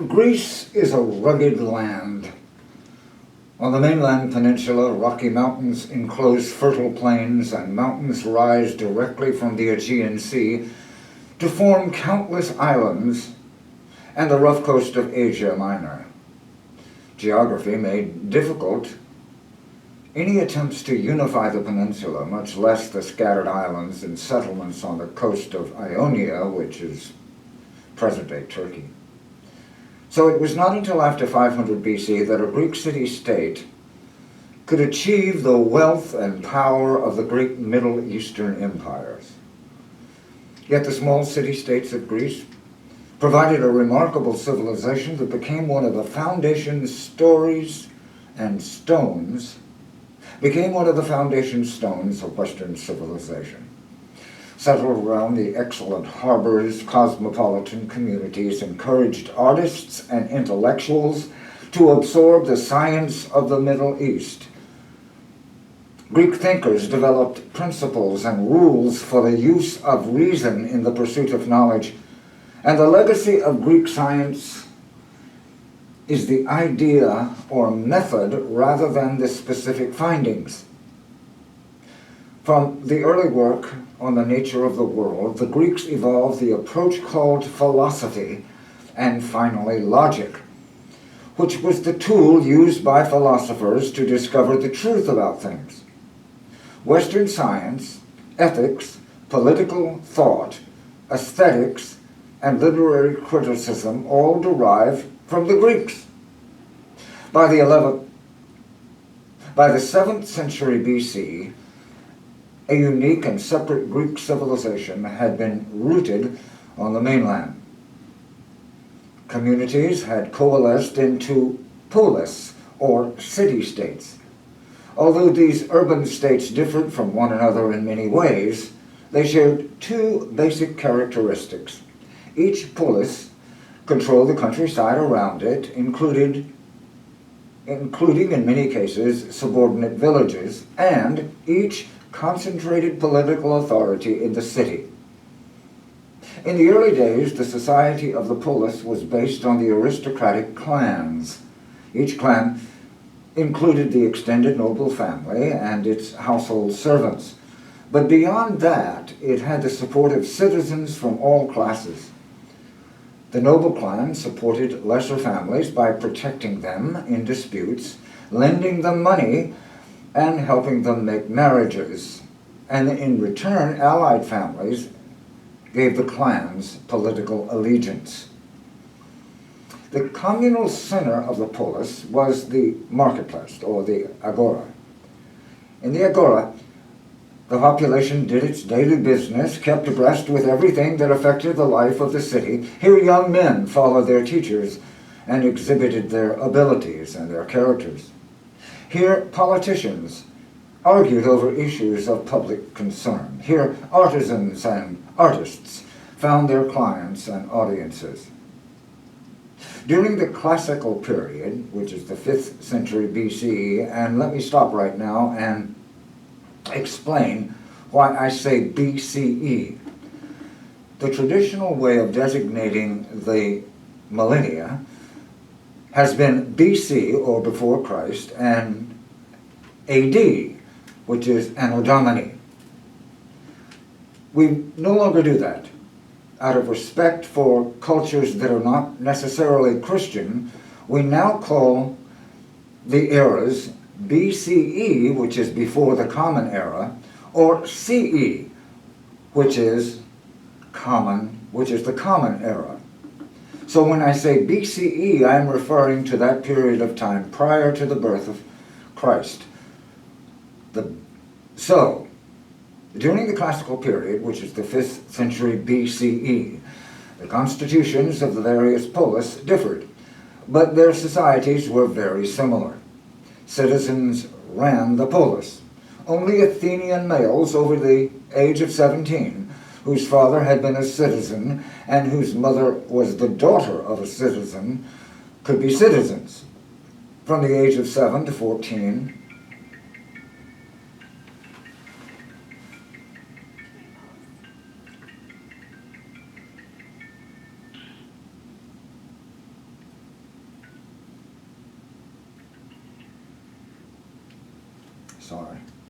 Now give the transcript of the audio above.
Greece is a rugged land. On the mainland peninsula, Rocky Mountains enclose fertile plains, and mountains rise directly from the Aegean Sea to form countless islands and the rough coast of Asia Minor. Geography made difficult any attempts to unify the peninsula, much less the scattered islands and settlements on the coast of Ionia, which is present-day Turkey. So it was not until after 500 BC that a Greek city-state could achieve the wealth and power of the Greek Middle Eastern empires. Yet the small city-states of Greece provided a remarkable civilization that became one of the foundation stones of Western civilization. Settled around the excellent harbors, cosmopolitan communities encouraged artists and intellectuals to absorb the science of the Middle East. Greek thinkers developed principles and rules for the use of reason in the pursuit of knowledge, and the legacy of Greek science is the idea or method rather than the specific findings. From the early work on the nature of the world, the Greeks evolved the approach called philosophy and finally logic, which was the tool used by philosophers to discover the truth about things. Western science, ethics, political thought, aesthetics, and literary criticism all derive from the Greeks. By the 7th century BC, a unique and separate Greek civilization had been rooted on the mainland. Communities had coalesced into polis, or city-states. Although these urban states differed from one another in many ways, they shared two basic characteristics. Each polis controlled the countryside around it, including in many cases subordinate villages, and each concentrated political authority in the city. In the early days, the society of the polis was based on the aristocratic clans. Each clan included the extended noble family and its household servants. But beyond that, it had the support of citizens from all classes. The noble clan supported lesser families by protecting them in disputes, lending them money, and helping them make marriages. And in return, allied families gave the clans political allegiance. The communal center of the polis was the marketplace, or the agora. In the agora, the population did its daily business, kept abreast with everything that affected the life of the city. Here young men followed their teachers and exhibited their abilities and their characters. Here politicians argued over issues of public concern. Here artisans and artists found their clients and audiences. During the classical period, which is the 5th century BCE, and let me stop right now and explain why I say BCE. The traditional way of designating the millennia has been BC, or before Christ, and AD, which is Anno Domini. We no longer do that. Out of respect for cultures that are not necessarily Christian, we now call the eras BCE, which is before the Common Era, or CE, which is the Common Era. So when I say BCE, I'm referring to that period of time prior to the birth of Christ. So, during the classical period, which is the 5th century BCE, the constitutions of the various polis differed, but their societies were very similar. Citizens ran the polis. Only Athenian males over the age of 17, whose father had been a citizen and whose mother was the daughter of a citizen, could be citizens. From the age of 7 to 14, sorry.